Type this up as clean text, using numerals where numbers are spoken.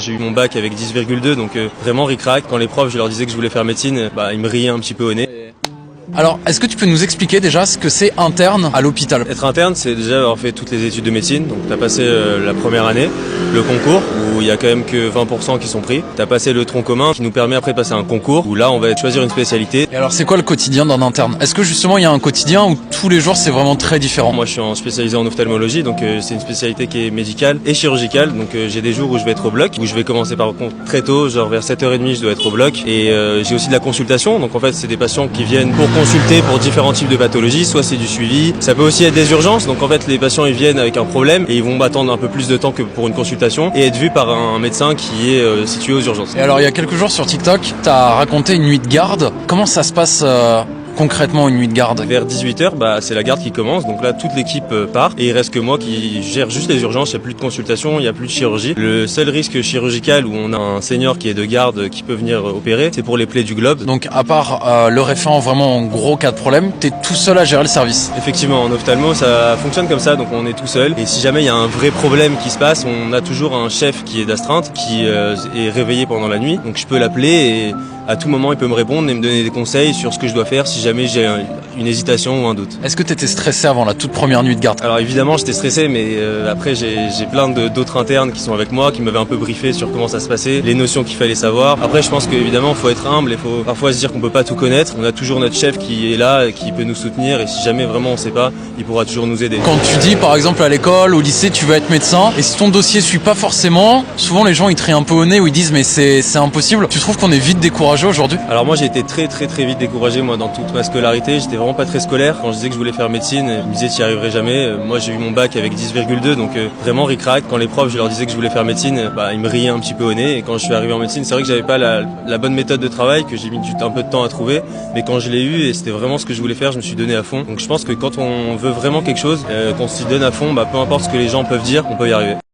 J'ai eu mon bac avec 10,2, donc vraiment ric-rac. Quand les profs, je leur disais que je voulais faire médecine, ils me riaient un petit peu au nez. Alors, est-ce que tu peux nous expliquer déjà ce que c'est interne à l'hôpital? Être interne, c'est déjà avoir fait toutes les études de médecine. Donc tu as passé la première année, le concours, où il y a quand même que 20% qui sont pris. Tu as passé le tronc commun, qui nous permet après de passer un concours, où là on va choisir une spécialité. Et alors, c'est quoi le quotidien d'un interne? Est-ce que justement il y a un quotidien où tous les jours c'est vraiment très différent? Moi je suis spécialisé en ophtalmologie, donc c'est une spécialité qui est médicale et chirurgicale. Donc j'ai des jours où je vais être au bloc, où je vais commencer par contre très tôt, genre vers 7h30 je dois être au bloc. Et j'ai aussi de la consultation, donc en fait c'est des patients qui viennent pour consulter pour différents types de pathologies, soit c'est du suivi, ça peut aussi être des urgences, donc en fait les patients ils viennent avec un problème et ils vont attendre un peu plus de temps que pour une consultation et être vus par un médecin qui est situé aux urgences. Et alors il y a quelques jours sur TikTok, t'as raconté une nuit de garde. Comment ça se passe concrètement une nuit de garde? Vers 18h, c'est la garde qui commence, donc là toute l'équipe part et il reste que moi qui gère juste les urgences, il n'y a plus de consultation, il n'y a plus de chirurgie. Le seul risque chirurgical où on a un senior qui est de garde qui peut venir opérer, c'est pour les plaies du globe. Donc à part le référent vraiment en gros cas de problème, t'es tout seul à gérer le service? Effectivement, en ophtalmo ça fonctionne comme ça, donc on est tout seul et si jamais il y a un vrai problème qui se passe, on a toujours un chef qui est d'astreinte, qui est réveillé pendant la nuit, donc je peux l'appeler et à tout moment il peut me répondre et me donner des conseils sur ce que je dois faire si jamais j'ai une hésitation ou un doute. Est-ce que t'étais stressé avant la toute première nuit de garde? Alors évidemment j'étais stressé, mais après j'ai plein d'autres internes qui sont avec moi, qui m'avaient un peu briefé sur comment ça se passait, les notions qu'il fallait savoir. Après je pense qu'évidemment il faut être humble, il faut parfois se dire qu'on peut pas tout connaître. On a toujours notre chef qui est là et qui peut nous soutenir et si jamais vraiment on sait pas, il pourra toujours nous aider. Quand tu dis par exemple à l'école, au lycée, tu veux être médecin et si ton dossier suit pas forcément, souvent les gens ils te rient un peu au nez ou ils disent mais c'est impossible. Tu trouves qu'on est vite découragé aujourd'hui? Alors moi j'ai été très vite découragé moi dans toute ma scolarité, j'étais vraiment pas très scolaire. Quand je disais que je voulais faire médecine, ils me disaient tu y arriverais jamais. Moi j'ai eu mon bac avec 10,2, donc vraiment ric-rac. Quand les profs je leur disais que je voulais faire médecine, ils me riaient un petit peu au nez. Et quand je suis arrivé en médecine, c'est vrai que j'avais pas la bonne méthode de travail, que j'ai mis un peu de temps à trouver, mais quand je l'ai eu et c'était vraiment ce que je voulais faire, je me suis donné à fond. Donc je pense que quand on veut vraiment quelque chose, qu'on s'y donne à fond, peu importe ce que les gens peuvent dire, on peut y arriver.